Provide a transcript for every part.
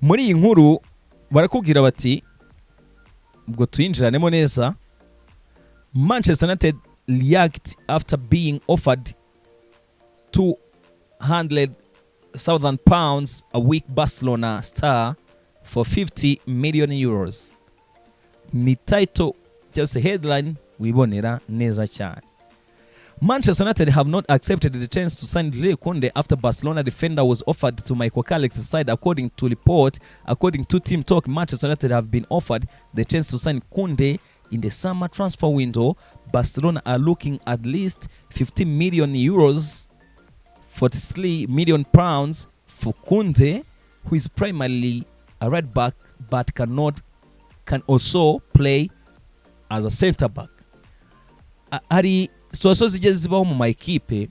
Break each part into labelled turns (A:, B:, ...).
A: muri iyi nkuru barakubwira bati ubwo tuyinjiranemo neza. Manchester United react after being offered 200,000 pounds a week Barcelona star for 50 million euros. Ni title just headline wibonera neza cyane. Manchester United have not accepted the chance to sign Kounde after Barcelona defender was offered to Michael Carrick's side. According to Team Talk, Manchester United have been offered the chance to sign Kounde in the summer transfer window. Barcelona are looking at least 50 million euros, 43 million pounds for Kounde, who is primarily a right back but can also play as a center back. Hari situations zigeze zibaho mu maekipe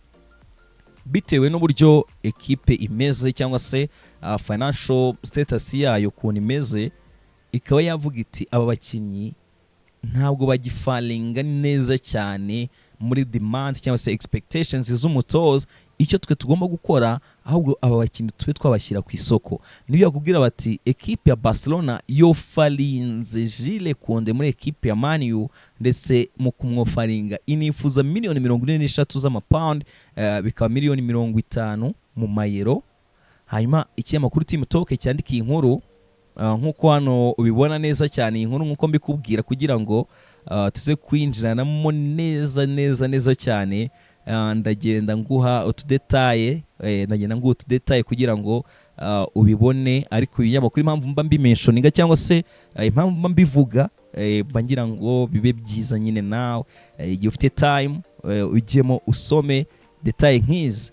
A: bitewe n'uburyo ekipe imeze cyangwa se financial status yayo kuntu imeze, ikaba yavuga iti aba bakinyi ntabwo bagifalinga neza cyane muri demands cyangwa se expectations z'umutoza. Icyo twe tugomba gukora ahubwo aba bakinyi twe twabashyira ku isoko. Nibyo yakubwira bati ekipe ya Barcelona yo falinze Jules Kounde muri ekipe ya Man U, ndetse mu kumwofaringa inifuza miliyoni 43 z'amapound, bikaba miliyoni 50 mu mayero. Hanyuma ikinyamakuru Team Talk cyandikiye inkuru nkuko hano ubibona neza cyane, inkuru nkuko mbikubwira kugira ngo tuze kwinjiranamo neza cyane. Ndagenda nguha utudetaye kugira ngo ubibone, ariko ibinyamakuru impamvu mba mbimentioninga cyangwa se impamvu mba mbivuga bangira ngo bibe byiza nyine nawe igihe ufite time ujyemo usome detaye nk'izi.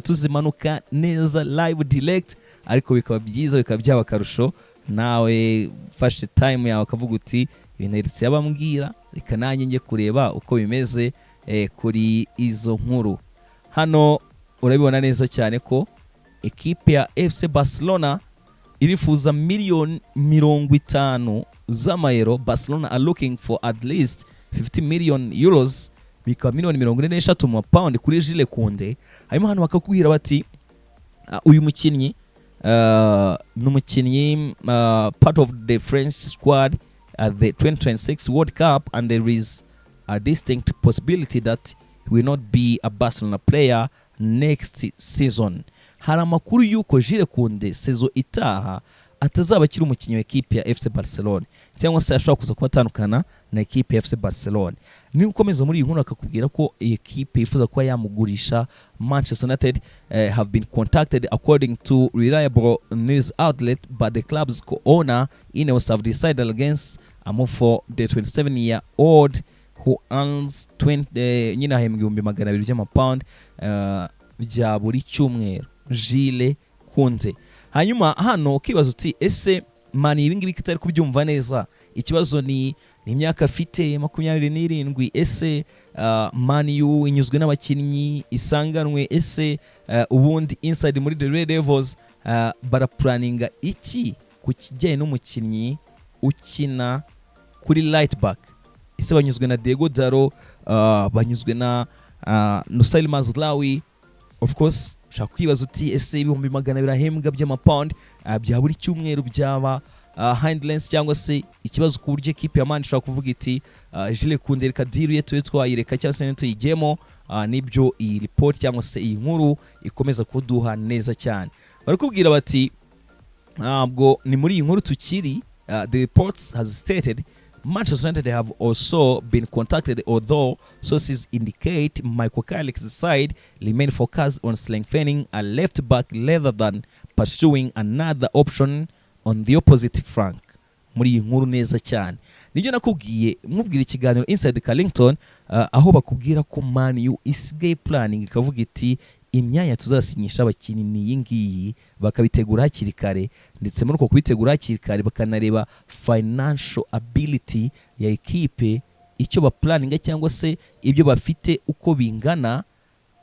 A: Tuzimanuka neza live direct, ariko bikaba byiza, bikaba byaba akarusho nawe fashe time yawe akavuga uti ibintu yabambwira reka nanjye njye kureba uko bimeze kuri izo nkuru. Hano urabibona neza cyane ko ekipe ya FC Barcelona irifuza miliyoni 50 z'amayero. Barcelona are looking for at least 50 million euros, bikaba miliyoni 43 mu pound kuri Jules Kounde. Hanyuma hano bakakubwira bati uyu mukinnyi n'umukinnyi part of the French squad at the 2026 World Cup, and there is a distinct possibility that he will not be a Barcelona player next season. Hari amakuru yuko Jules Kounde sezo itaha atazaba akiri umukinnyi wa ekipe ya FC Barcelona, cyangwa se ashobora kuza kuba atandukana na ekipe ya FC Barcelona. Ni ukomeza muri iyi nkuru akakubwira ko ekipe ifuza kuba yamugurisha. Manchester United have been contacted according to reliable news outlet, but the club's co-owner Ineos have decided against a move for the 27-year-old who earns 20 nyina hembwe 200 by'amapound bya buri cyumweru, Jules Kounde. Hanyuma hano kibazo uti ese mani ibingibi kitari kubyumva neza, ikibazo ni imyaka afite 27. Ese Man U inyuzwe n'abakinnyi isanganwe, ese ubundi inside muri the Red Devils baraplaninga iki ku kijyanye n'umukinnyi ukina kuri right back? Ese banyuzwe na Diego Daro, banyuzwe na Nusail Mazlawi? Of course shaka kwibaza uti ese ibihumbi 200 birahembwa by'amapound bya buri cyumweru byaba handlens, cyangwa se ikibazo ku buryo ekipe ya Man ishobora kuvuga iti Jules Kounde reka deal yetu twayireka cyangwa se tuyigemo. Nibyo iyi report cyangwa se iyi nkuru ikomeza kuduha neza cyane. Barakubwira bati ntabwo ni muri iyi nkuru tukiri. The reports has stated Manchester United have also been contacted, although sources indicate Michael Carrick's side remain focused on strengthening a left back rather than pursuing another option on the opposite flank. Muri iyi nkuru neza cyane nibyo nakubwiye mubwira ikiganiro Inside Carrington, aho bakubwira ko Man U isigaye planning ikavuga iti imyanya tuzasinyisha abakinnyi iyi ngiyi, bakabitegura hakiri kare, ndetse muri uko kubitegura hakiri kare bakanareba financial ability ya ekipe, icyo ba planning cyangwa se ibyo bafite uko bingana.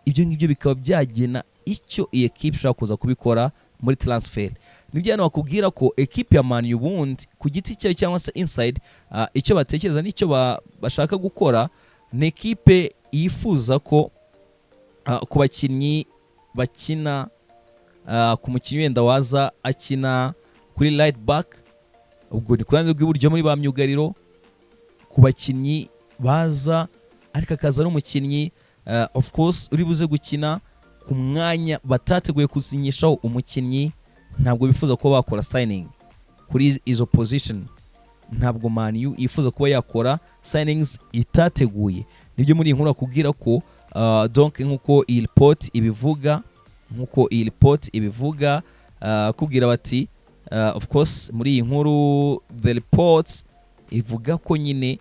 A: Ibyo ngibyo bikaba byagena icyo iyi ekipe ishaka kuza kubikora muri transfer. Nibyo hano bakubwira ko ekipe ya Man U bundi ku giti cyayo cyangwa se inside icyo batekereza n'icyo bashaka gukora, ni ekipe yifuza ko ku bakinnyi bakina ku mukinnyi wenda waza akina ku kuri right back, ubwo ni kuranze rw'iburyo muri ba myugariro, ku bakinnyi baza ariko akaza n'umukinnyi of course uri buze gukina ku mwanya batateguye kusinyishaho umukinnyi. Ntabwo bifuza kuba bakora signing kuri izo position, ntabwo Man U yifuza kuba yakora signings itateguye. Nibyo muri inkuru akubwira ko donc nkuko iyi report ibivuga, kubwira bati of course muri iyi nkuru the reports ivuga ko nyine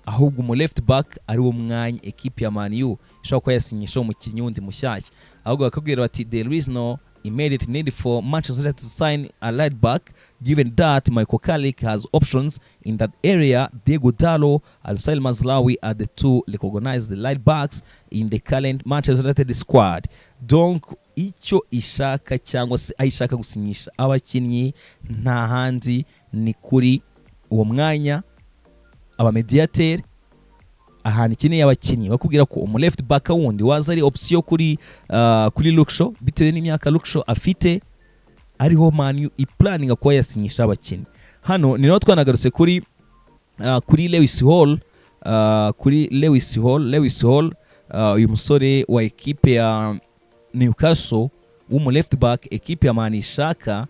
A: ahubwo mu left back ari wo mwanya equipe ya Man U ishobora kuba yasinyisha umukinnyi wundi mushyashya. Ahubwo bakabwira bati there is no immediate need for Manchester United to sign a right back, given that Michael Carrick has options in that area. Diego Dallo and Saïd Mazraoui are the two recognized right backs in the current Manchester United squad. Donc icyo ishaka cyangwa se ayishaka gusinyisha abakinnyi nta handi ni kuri uwo mwanya abamediateur ahantu ikeneye abakinnyi. Bakubwira ko umu left back wundi waza ari option kuri Luke Shaw bitewe n'imyaka Luke Shaw afite, ariho Man U iplanning kuba yasinyisha abakinnyi. Hano ni naho twanagarutse kuri Lewis Hall, uyu musore wa equipe ya Newcastle w'umu left back equipe ya Man ishaka,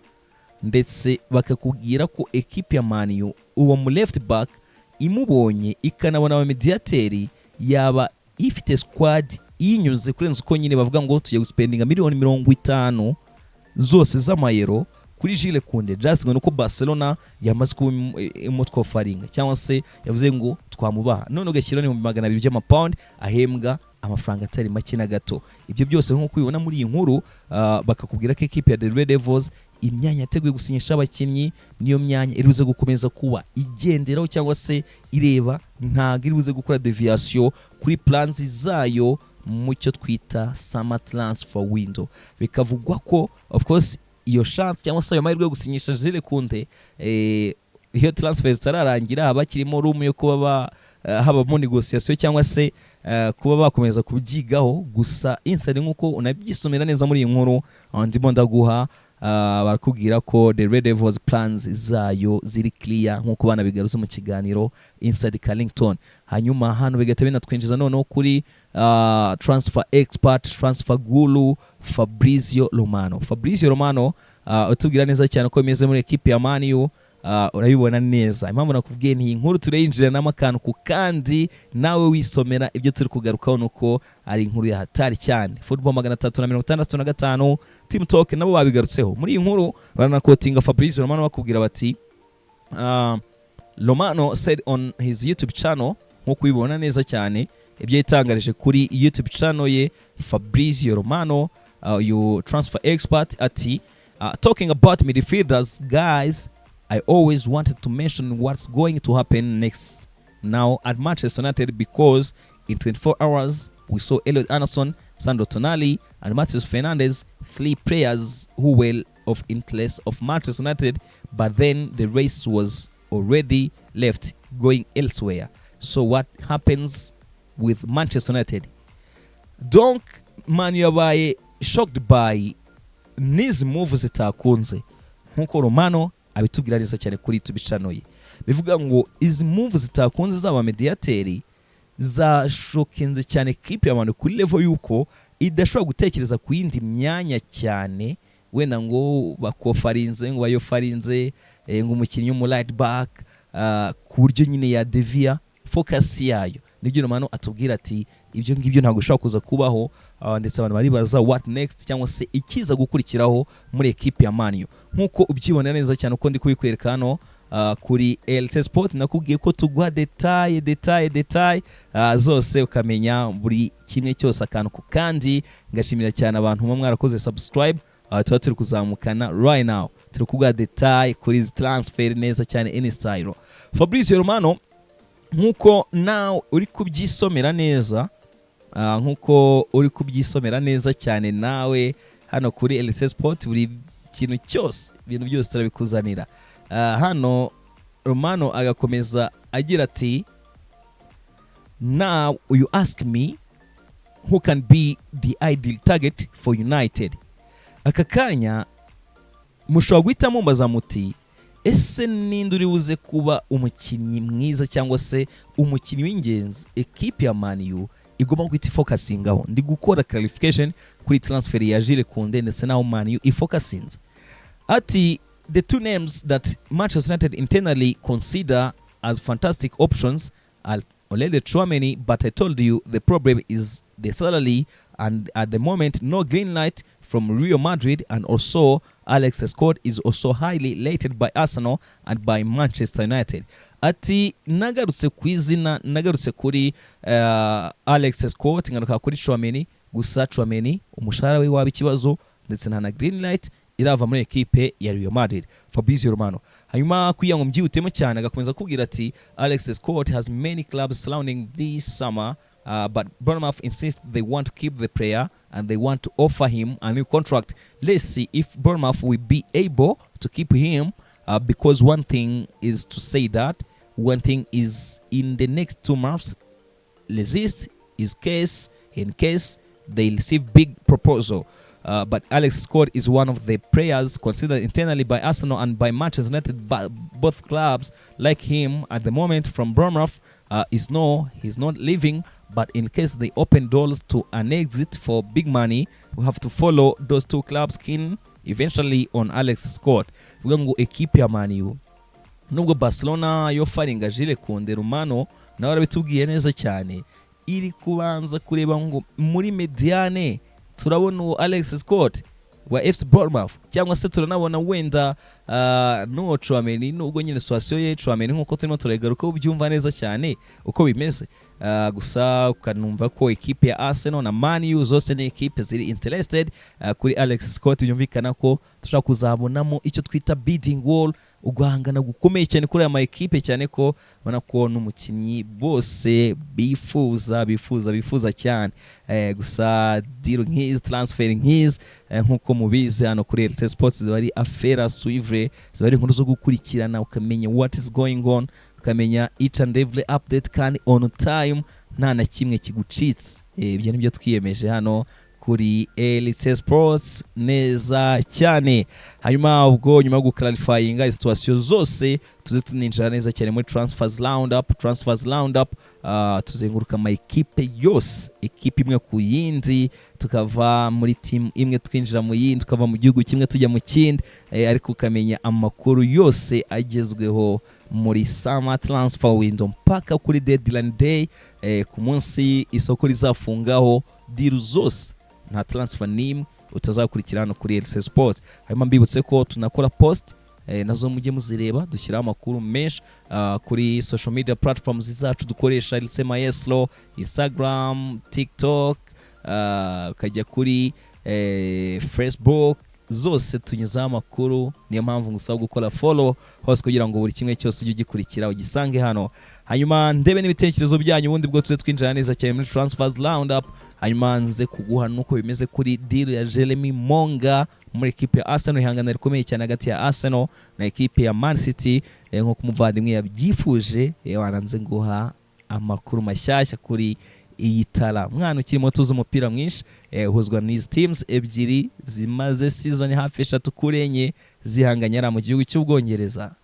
A: ndetse bakakubwira ko equipe ya Man U uwo mu left back imubonye ikanabona abamediateri yaba ifite squad inyuze kurenza uko nyine bavuga ngo tugiye guspendinga miliyoni 50 zose z'amayero kuri Jules Kounde. Just ngo nuko Barcelona yamaze kuba imutwofaringa cyangwa se yavuze ngo twamubaha, none ugashyira ni mu 200 by'amapound ahembwa amafaranga atari make na gato. Ibyo byose nko kubibona muri iyi nkuru, bakakubwira ko equipe ya The Red Devils imyanya yateguye gusinyisha abakinnyi niyo myanya iribuze gukomeza kuba igenderaho cyangwa se ireba, ntago iribuze gukora deviation kuri plans zayo mu cyo twita summer transfer window. Bikavugwa ko of course iyo chance cyangwa se ayo mahirwe yo gusinyisha Jules Kounde iyo transfer zitararangira abakirimo room yo kuba haba mu negotiation cyangwa se kuba bakomeza kubyigaho. Gusa inside nkuko unabyisomera neza muri iyi nkuru ndimo ndaguha, barakubwira ko The Red Devils plans zayo ziri clear nkuko bana bigarutse mu kiganiro Inside Carrington. Hanyuma hano bigahita binatwinjiza noneho kuri transfer expert, transfer guru Fabrizio Romano utubwira neza cyane ko imeze muri equipe ya Man U. Urabibona neza impamvu nakubwiye ni inkuru tureyinjira n'amakantu ku kandi nawe wisomera ibyo turi kugarukaho nuko ari inkuru ya hatari cyane. Football 365 Team Talk nabo babigarutseho muri iyi nkuru, baranakotinga Fabrizio Romano bakubwira bati Romano said on his YouTube channel, nkuko ubibona neza cyane ibyo yitangarije kuri YouTube channel ye Fabrizio Romano, you transfer expert ati talking about midfielders guys, I always wanted to mention what's going to happen next now at Manchester United, because in 24 hours we saw Elliot Anderson, Sandro Tonali and Matheus Fernandes, 3 players who were of interest of Manchester United, but then the race was already left going elsewhere. So what happens with Manchester United? Donc Man U yabaye shocked by these moves zitakunze nkuko Romano abitubwira neza cyane kuri tubicanoye. Bivuga ngo izi moves zitakunze z'aba mediateri zashokenze cyane equipe ya Man U kuri level yuko idashobora gutekereza ku yindi myanya cyane, wenda ngo bakofarinze ngo bayofarinze ngo umukinnyi mu right back ku buryo nyine ya devia focus yayo. Nibyo Romano atubwira ati ibyo ngibyo ntabwo ushobora kuza kubaho, ndetse abantu baribaza what next cyangwa se ikiza gukurikiraho muri equipe ya Man U. Nkuko ubyibonera neza cyane uko ndi kubikwereka hano kuri LC Sport, nakubwiye ko tugwa detail zose ukamenya buri kimwe cyose akantu ku kandi. Ngashimira cyane abantu mwe mwarakoze subscribe, tuba turi kuzamukana right now, turi kugwa detail kuri transfer neza cyane in style. Fabrizio Romano nkuko now uri kubyisomera neza, cyane nawe hano kuri LC Sport, buri kintu cyose ibintu byose turabikuzanira. Hano Romano agakomeza agira ati now you ask me who can be the ideal target for United. Aka kanya mushobora guhita mumbaza muti ese ninde uri buze kuba umukinnyi mwiza cyangwa se umukinnyi w'ingenzi equipe ya Man U igomba kwita focusingaho? Ndi gukora clarification kuri transfer ya Jules Kounde ndetse naho Man U ifocusinze. Ati the two names that Manchester United internally consider as fantastic options are already Tchouameni, but I told you the problem is the salary, and at the moment no green light from Real Madrid, and also Alex Scott is also highly rated by Arsenal and by Manchester United. Ati nagarutse kwizina nagarutse kuri Alex Scott ngaruka kuri Tchouameni, gusa Tchouameni umushahara we waba ikibazo ndetse na green light irava muri equipe ya Real Madrid. Fabrizio Romano hanyuma kuyango mbyutemo cyane agakomeza kubwira ati Alex Scott has many clubs surrounding this summer, but Bournemouth insist they want to keep the player and they want to offer him a new contract. Let's see if Bournemouth will be able to keep him, because one thing is to say that one thing is in the next 2 months resist is case in case they receive big proposal. But Alex Scott is one of the players considered internally by Arsenal and by Manchester United. But both clubs like him at the moment. From Bournemouth, he's not leaving. But in case they open doors to an exit for big money, we have to follow those two clubs keen eventually on Alex Scott. Vuga ngo equipe ya Man U nubwo Barcelona yo faringa Jules Kounde Romano nawe arabitubwiye neza cyane, iri kubanza kureba ngo muri mediane turabona Alex Scott wa FC Bournemouth cyangwa se turanabona wenda no Tchouameni, nubwo nyine situation ye Tchouameni nkuko turimo turegaruka ubyumva neza cyane uko bimeze, gusa ukanumva ko equipe ya Arsenal na Man U zose ni equipe ziri interested kuri Alex Scott. Byumvikana ko tushaka kuzabonamo icyo twita bidding war, ugahangana gukomeye cyane kuri aya equipe, cyane ko bana ko n'umukinnyi bose bifuza cyane, gusa deal nk'izi transfer nk'izi nkuko mubizi hano kuri LC Sports zari affaire suivre, zari inkuru zo gukurikirana ukamenya what is going on, ukamenya each and every update kandi on time, nta na kimwe kigucitse. Ibyo nibyo twiyemeje hano kuri LC Sports neza cyane. Hanyuma ubwo nyuma yo guclarifyinga situation zose tuze tuninjira neza cyane muri transfers roundup, tuzenguruka ama equipe yose, equipe imwe ku yindi, tukava muri team imwe twinjira mu yindi, tukava mu gihugu kimwe tujya mu kindi, ariko ukamenya amakuru yose agezweho muri summer transfer window mpaka kuri deadline day, ku munsi isoko rizafungaho deal zose, nta transfer n'imwe utazakurikirana kuri LC Sports. Hanyuma mbibutse ko tunakora post nazo mujye muzireba, dushyira amakuru menshi kuri social media platforms zacu dukoresha, LC Maestro, Instagram, TikTok, kajya kuri Facebook, zose tunyuza amakuru. Niyo mpamvu ngusaba gukora follow hose kugira ngo buri kimwe cyose ujye ugikurikira ugisange hano. Hanyuma ndebe n'ibitekerezo byanyu ubundi bwo tuze twinjira neza cyane muri transfers roundup. Hanyuma nze kuguha nuko bimeze kuri deal ya Jeremy Monga muri equipe ya Arsenal, ihangana rikomeye cyane hagati ya Arsenal na equipe ya Man City, nko kumuvandimwe yabyifuje. Waranze nguha amakuru mashyashya kuri iyi tara, mwana ukiri muto uzi umupira mwinshi, uhuzwa n'izi teams ebyiri zimaze season hafi 3 kuri enye zihanganya mu gihugu cy'Ubwongereza.